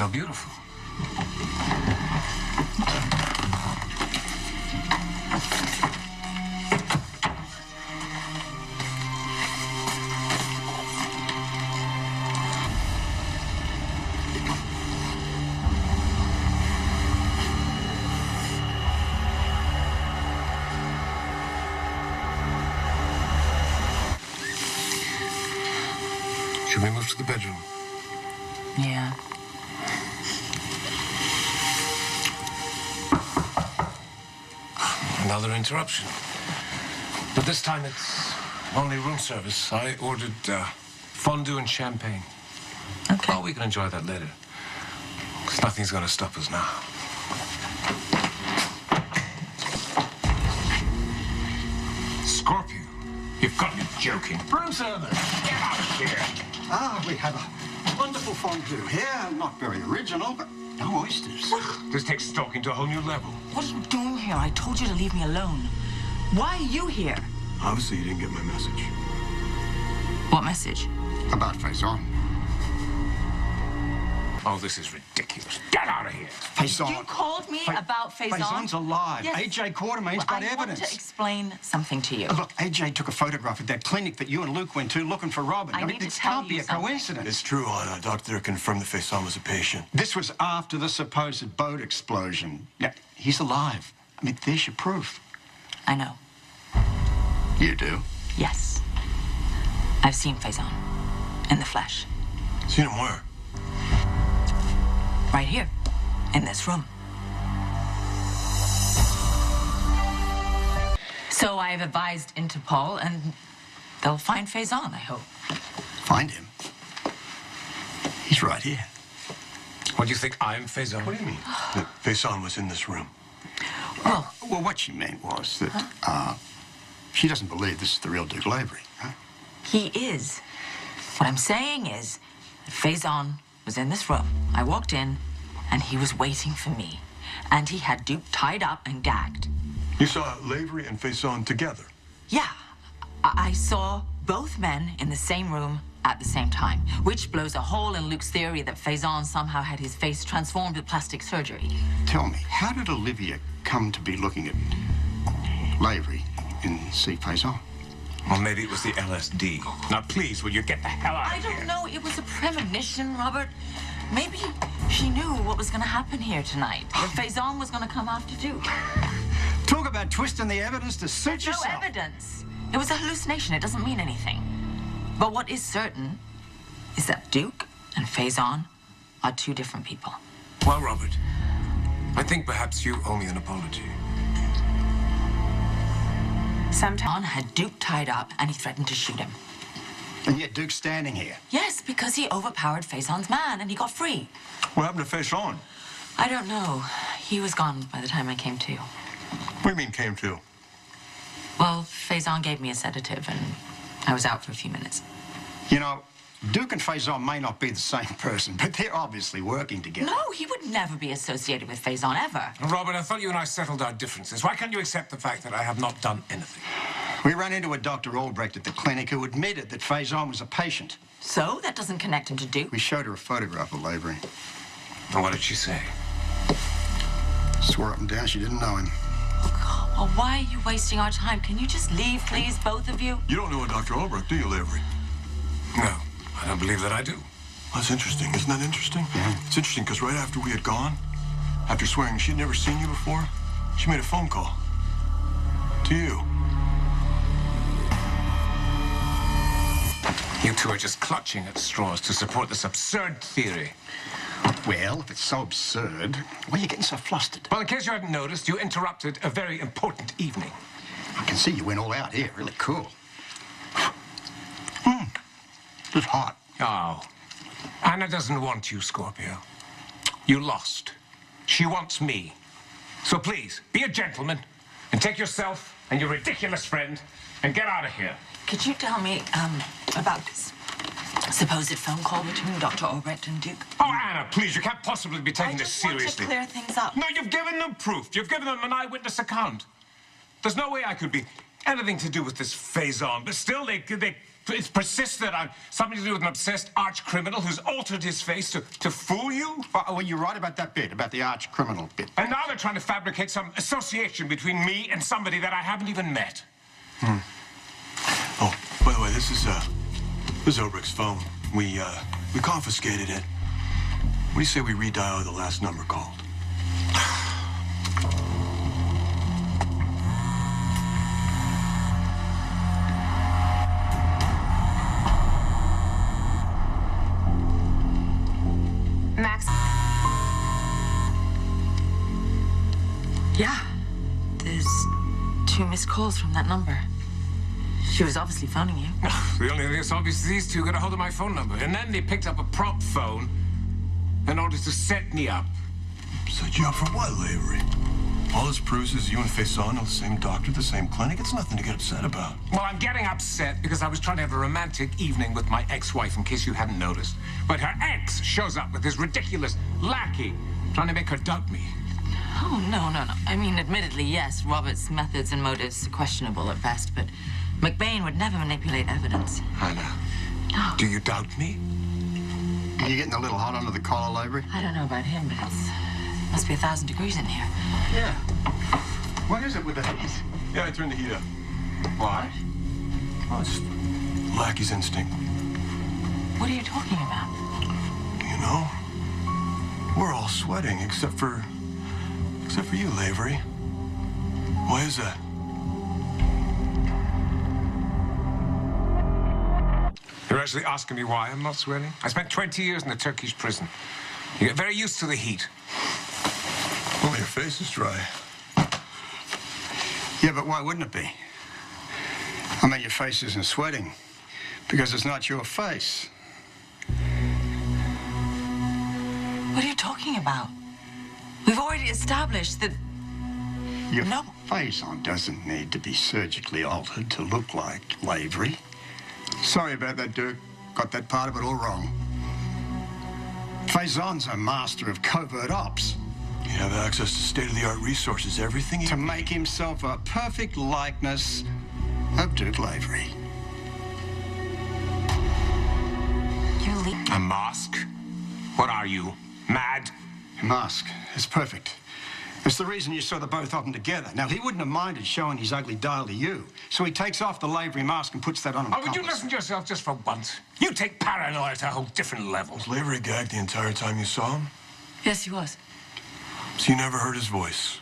so beautiful. Should we move to the bedroom? Yeah. Another interruption. But this time it's only room service. I ordered fondue and champagne. Okay. Oh, we can enjoy that later. Because nothing's going to stop us now. Scorpio, you've got me joking. Room service. Get out of here. Ah, we have a wonderful fondue here. Not very original, but no oysters. This takes stalking to a whole new level. What are you doing here? I told you to leave me alone. Why are you here? Obviously, you didn't get my message. What message? About Faison. Oh, this is ridiculous. Get out of here. Faison. You called me about Faison? Faison's alive. Yes. AJ Quartermain's got I evidence. want to explain something to you. Look, AJ took a photograph at that clinic that you and Luke went to looking for Robin. I need to this tell can't be you a something. coincidence. It's true, Anna. A doctor confirmed that Faison was a patient. This was after the supposed boat explosion. Yeah, he's alive. I mean, there's your proof. I know. You do? Yes. I've seen Faison in the flesh. Seen him where? Right here, in this room. So I've advised Interpol, and they'll find Faison, I hope. Find him. He's right here. What do you think? I'm Faison? What do you mean? That Faison was in this room. Well, Well, what she meant was that, she doesn't believe this is the real Duke Lavery, huh? he is. What I'm saying is that Faison was in this room. I walked in, and he was waiting for me. And he had Duke tied up and gagged. You saw Lavery and Faison together. Yeah, I saw both men in the same room at the same time, which blows a hole in Luke's theory that Faison somehow had his face transformed with plastic surgery. Tell me, how did Olivia come to be looking at Lavery and see Faison? Well, maybe it was the LSD. Now, please, will you get the hell out I of here? don't know. It was a premonition, Robert. Maybe she knew what was going to happen here tonight. That Faison was going to come after Duke. Talk about twisting the evidence to suit There's no yourself. evidence. It was a hallucination. It doesn't mean anything. But what is certain is that Duke and Faison are two different people. Well, Robert, I think perhaps you owe me an apology. Sometime had Duke tied up, and he threatened to shoot him. And yet Duke's standing here. Yes, because he overpowered Faison's man, and he got free. What happened to Faison? I don't know. He was gone by the time I came to. What do you mean came to? Well, Faison gave me a sedative, and I was out for a few minutes. You know, Duke and Faison may not be the same person, but they're obviously working together. No, he would never be associated with Faison, ever. Robert, I thought you and I settled our differences. Why can't you accept the fact that I have not done anything? We ran into a Dr. Albrecht at the clinic who admitted that Faison was a patient. So, that doesn't connect him to Duke? We showed her a photograph of Lavery. And what did she say? Swore up and down she didn't know him. Well, why are you wasting our time? Can you just leave, please, both of you? You don't know a Dr. Albrecht, do you, Lavery? No, I don't believe that I do. That's interesting. Isn't that interesting? Yeah. It's interesting because right after we had gone, after swearing she'd never seen you before, she made a phone call. To you. You two are just clutching at straws to support this absurd theory. Well, if it's so absurd, why are you getting so flustered? Well, in case you hadn't noticed, you interrupted a very important evening. I can see you went all out here. Really cool. It's hot. Oh, Anna doesn't want you, Scorpio. You lost. She wants me. So please, be a gentleman and take yourself and your ridiculous friend and get out of here. Could you tell me, about this supposed phone call between Dr. Albrecht and Duke? Oh, Anna, please, you can't possibly be taking I this just want to seriously. clear things up. No, you've given them proof. You've given them an eyewitness account. There's no way I could be anything to do with this Faison, but still they persistent on something to do with an obsessed arch-criminal who's altered his face to fool you? Well, you're right about that bit, about the arch-criminal bit. And now they're trying to fabricate some association between me and somebody that I haven't even met. Oh, by the way, this is Obrick's phone. We confiscated it. What do you say we redial the last number called? Max. Yeah. There's 2 missed calls from that number. She was obviously phoning you. The only thing that's obvious is these two got a hold of my phone number. And then they picked up a prop phone in order to set me up. Set you up for what, Lavery? All this proves is you and Faison are the same doctor, the same clinic. It's nothing to get upset about. Well, I'm getting upset because I was trying to have a romantic evening with my ex-wife, in case you hadn't noticed. But her ex shows up with this ridiculous lackey trying to make her doubt me. Oh, no. I mean, admittedly, yes, Robert's methods and motives are questionable at best, but McBain would never manipulate evidence. Hannah, No. do you doubt me? Are you getting a little hot under the collar, Lavery? I don't know about him, but it must be 1,000 degrees in here. Yeah. What is it with the heat? Yeah, I turned the heat up. Why? Oh, it's lackey's instinct. What are you talking about? You know, we're all sweating except for you, Lavery. Why is that? You're actually asking me why I'm not sweating? I spent 20 years in a Turkish prison. You get very used to the heat. Well, your face is dry. Yeah, but why wouldn't it be? I mean, your face isn't sweating because it's not your face. What are you talking about? We've already established that... Your No. Faison doesn't need to be surgically altered to look like Lavery. Sorry about that, Duke. Got that part of it all wrong. Faison's a master of covert ops. You have access to state-of-the-art resources, everything To you... make himself a perfect likeness of Duke Lavery. You leave... A mask? What are you? Mad? Mask is perfect. It's the reason you saw the both of them together. Now, he wouldn't have minded showing his ugly dial to you, so he takes off the Lavery mask and puts that on an Oh, would you accomplice. listen to yourself just for once? You take paranoia to a whole different level. Was Lavery gagged the entire time you saw him? Yes, he was. So you never heard his voice?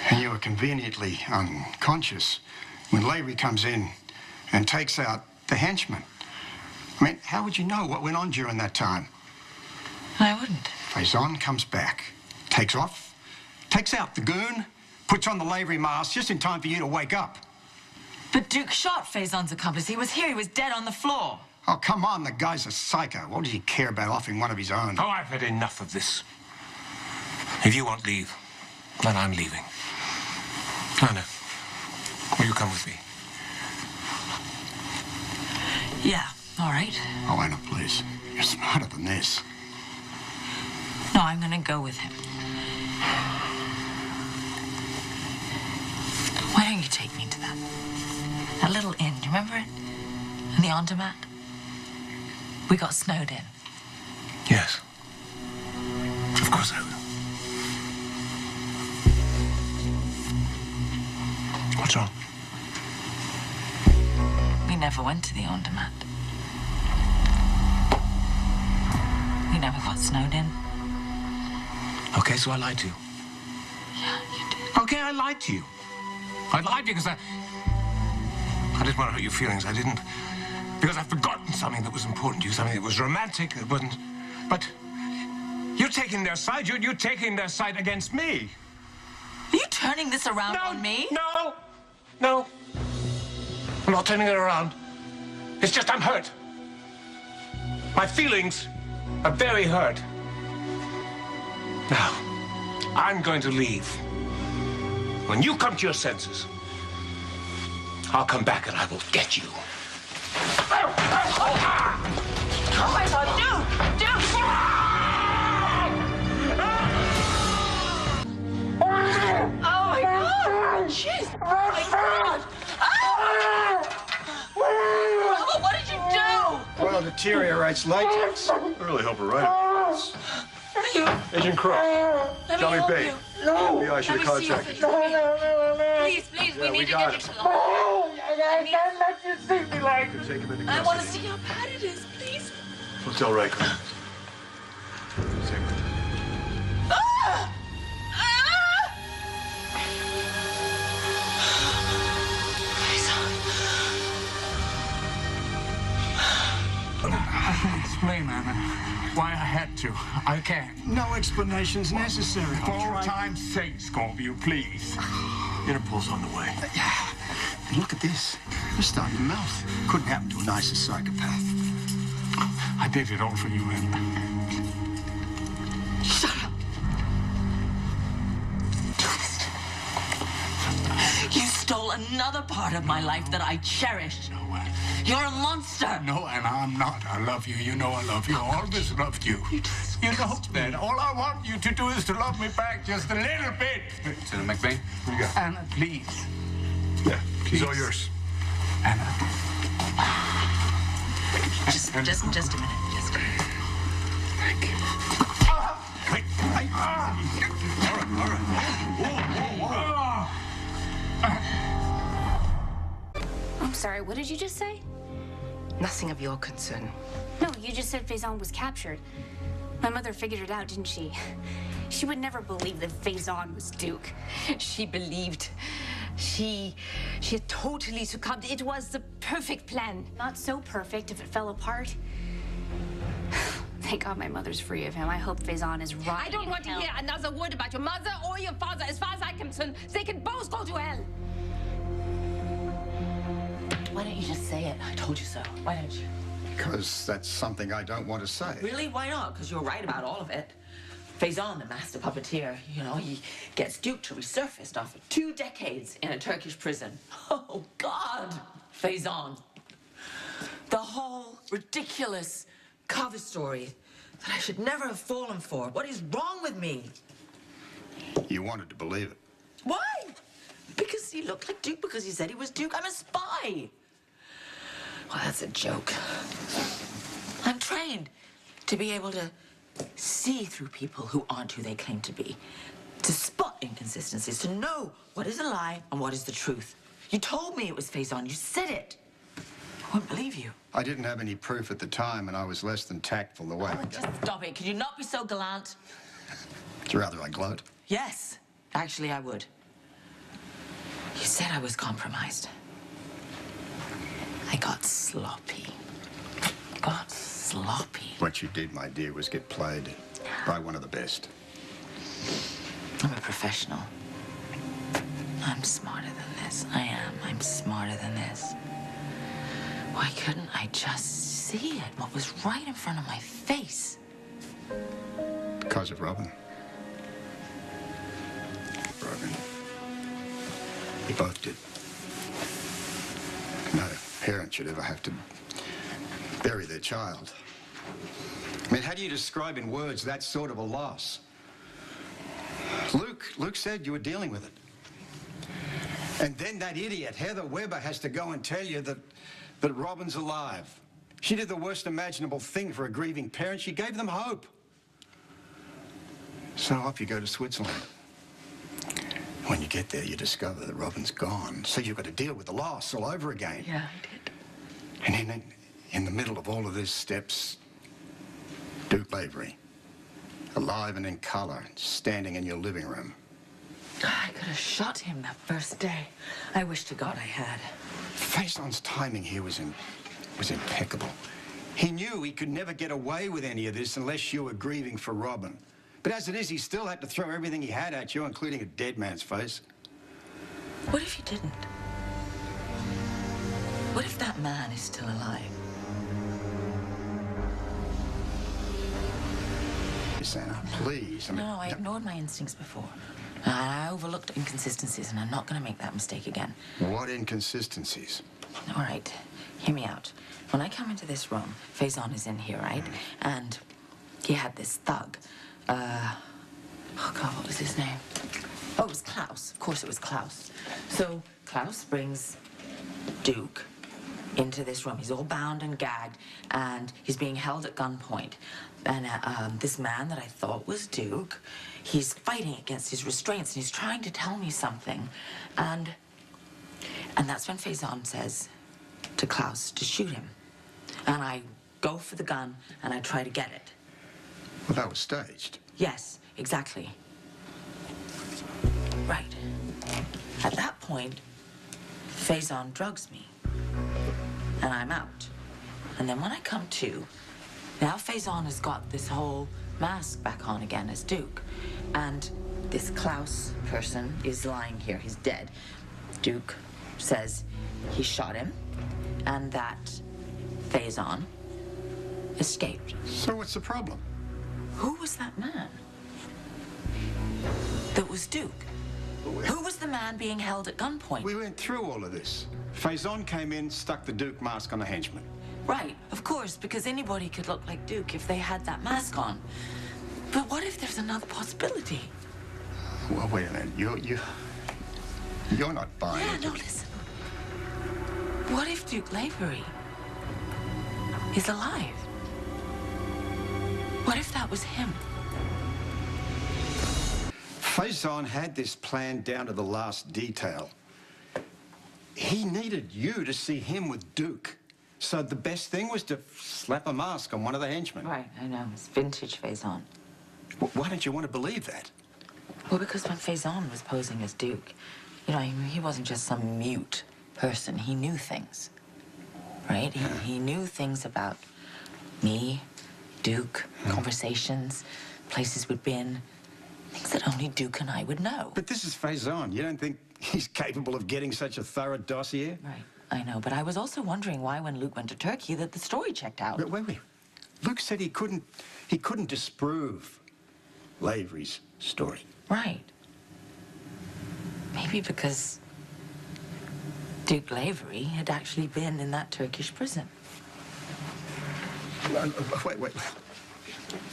And you were conveniently unconscious when Lavery comes in and takes out the henchman. I mean, how would you know what went on during that time? I wouldn't. Faison comes back, takes off, takes out the goon, puts on the Lavery mask just in time for you to wake up. But Duke shot Faison's accomplice. He was here. He was dead on the floor. Oh, come on, the guy's a psycho. What does he care about offing one of his own? Oh, I've had enough of this. If you won't leave, then I'm leaving. Anna, will you come with me? Yeah, all right. Oh, Anna, please. You're smarter than this. No, I'm gonna go with him. Why don't you take me to that little inn? Do you remember it? In the Andermatt? We got snowed in. Yes. Of course I will. What's wrong? We never went to the Andermatt. We never got snowed in. Okay, so I lied to you. Yeah, you did. Okay, I lied to you. I lied because I didn't want to hurt your feelings. I didn't. Because I'd forgotten something that was important to you, something that was romantic, that wasn't. But you're taking their side. You're taking their side against me. Are you turning this around on me? No. I'm not turning it around. It's just I'm hurt. My feelings are very hurt. Now, I'm going to leave. When you come to your senses, I'll come back and I will get you. Oh my God, Duke! Oh my God! Jeez! Oh my God! Ah! Robert, what did you do? deteriorates latex. I really hope we're right. Agent Crow, tell me, babe. FBI should have contacted you. Please, Yeah, we we need to got get it. you to the hospital. I can't let you see me like this. Take him into I want to custody. see how bad it is, please. We'll tell Riker. Take him. Ah! Ah! I can explain, Anna, why I had to. I can't. No explanation's necessary. For all time's sake, Scorpio, please. Interpol's on the way. And look at this. We're starting to melt. Couldn't happen to a nicer psychopath. I did it all for you, Anna. Shut up. You stole another part of my life that I cherished. No, Anna. You're a monster. No, Anna, I'm not. I love you. You know I love you. I always loved you. You know that. All I want you to do is to love me back just a little bit. Senator McBain? What do you got? Anna, please. Yeah, he's all Please. yours. Anna. Just a minute. Just a minute. Thank you. Wait. Hey. All right. I'm sorry, what did you just say? Nothing of your concern. No, you just said Faison was captured. My mother figured it out, didn't she? She would never believe that Faison was Duke. She believed. She had totally succumbed. It was the perfect plan. Not so perfect if it fell apart. Thank God my mother's free of him. I hope Faison is right. I don't want to hear another word about your mother or your father. As far as I'm concerned, they can both go to hell. Why don't you just say it? I told you so. Why don't you? Because that's something I don't want to say. Really? Why not? Because you're right about all of it. Faison, the master puppeteer, you know, he gets Duke to resurface after 2 decades in a Turkish prison. Oh, God! Faison. The whole ridiculous cover story that I should never have fallen for. What is wrong with me? You wanted to believe it. Why? Because he looked like Duke, because he said he was Duke. I'm a spy. Well, that's a joke. I'm trained to be able to see through people who aren't who they claim to be, to spot inconsistencies, to know what is a lie and what is the truth. You told me it was Faison. You said it. I won't believe you. I didn't have any proof at the time, and I was less than tactful the way. Just stop it. Could you not be so gallant? Would you rather I gloat? Yes, actually, I would. You said I was compromised. I got sloppy. What you did, my dear, was get played by one of the best. I'm a professional. I'm smarter than this. I am. I'm smarter than this. Why couldn't I just see it? What was right in front of my face? Because of Robin. Robin. We both did. No parent should ever have to bury their child. I mean, how do you describe in words that sort of a loss? Luke said you were dealing with it. And then that idiot, Heather Weber, has to go and tell you that Robin's alive. She did the worst imaginable thing for a grieving parent. She gave them hope. So off you go to Switzerland. When you get there, you discover that Robin's gone. So you've got to deal with the loss all over again. Yeah, I did. And then in the middle of all of this steps Duke Lavery, alive and in color, standing in your living room. I could have shot him that first day. I wish to God I had. Faison's timing here was impeccable. He knew he could never get away with any of this unless you were grieving for Robin. But as it is, he still had to throw everything he had at you, including a dead man's face. What if he didn't? What if that man is still alive? Anna, please. I mean, No, I ignored my instincts before. I overlooked inconsistencies, and I'm not going to make that mistake again. What inconsistencies? All right, hear me out. When I come into this room, Faison is in here, right? And he had this thug. Oh, God, what was his name? Oh, it was Klaus. Of course it was Klaus. So Klaus brings Duke into this room. He's all bound and gagged, and he's being held at gunpoint. And this man that I thought was Duke, he's fighting against his restraints, and he's trying to tell me something. And that's when Faison says to Klaus to shoot him. And I go for the gun, and I try to get it. Well, that was staged. Yes, exactly. Right. At that point, Faison drugs me, and I'm out. And then when I come to, now Faison has got this whole mask back on again as Duke. And this Klaus person is lying here. He's dead. Duke says he shot him, and that Faison escaped. So what's the problem? Who was that man? That was Duke. Who was the man being held at gunpoint? We went through all of this. Faison came in, stuck the Duke mask on the henchman. Right, of course, because anybody could look like Duke if they had that mask on. But what if there's another possibility? Well, wait a minute. You're not buying Yeah, it. no, listen. What if Duke Lavery is alive? What if that was him? Faison had this plan down to the last detail. He needed you to see him with Duke. So the best thing was to slap a mask on one of the henchmen. Right, I know. It's vintage Faison. Why don't you want to believe that? Well, because when Faison was posing as Duke, you know, he wasn't just some mute person. He knew things, right? He knew things about me, Duke, conversations, places we'd been, things that only Duke and I would know. But this is Faison. You don't think he's capable of getting such a thorough dossier? Right, I know. But I was also wondering why, when Luke went to Turkey, that the story checked out. But wait. Luke said he couldn't disprove Lavery's story. Right. Maybe because Duke Lavery had actually been in that Turkish prison. Wait.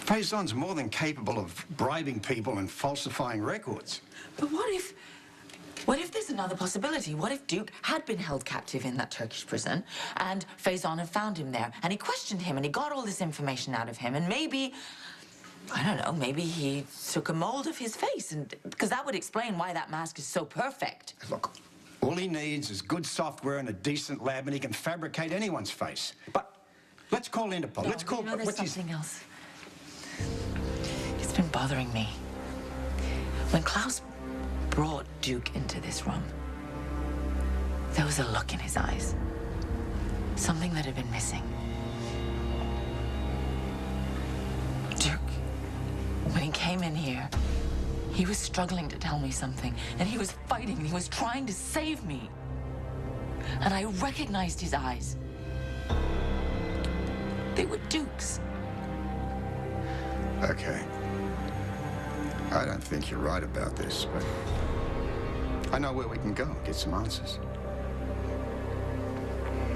Faison's more than capable of bribing people and falsifying records. But what if there's another possibility? What if Duke had been held captive in that Turkish prison, and Faison had found him there, and he questioned him, and he got all this information out of him, and maybe, I don't know, maybe he took a mold of his face, and because that would explain why that mask is so perfect. Look, all he needs is good software and a decent lab, and he can fabricate anyone's face. But let's call Interpol. No, Let's call... you know, there's what's his... something else. It's been bothering me. When Klaus brought Duke into this room, there was a look in his eyes. Something that had been missing. Duke, when he came in here, he was struggling to tell me something, and he was fighting, and he was trying to save me. And I recognized his eyes. They were Duke's. Okay. I don't think you're right about this, but I know where we can go and get some answers.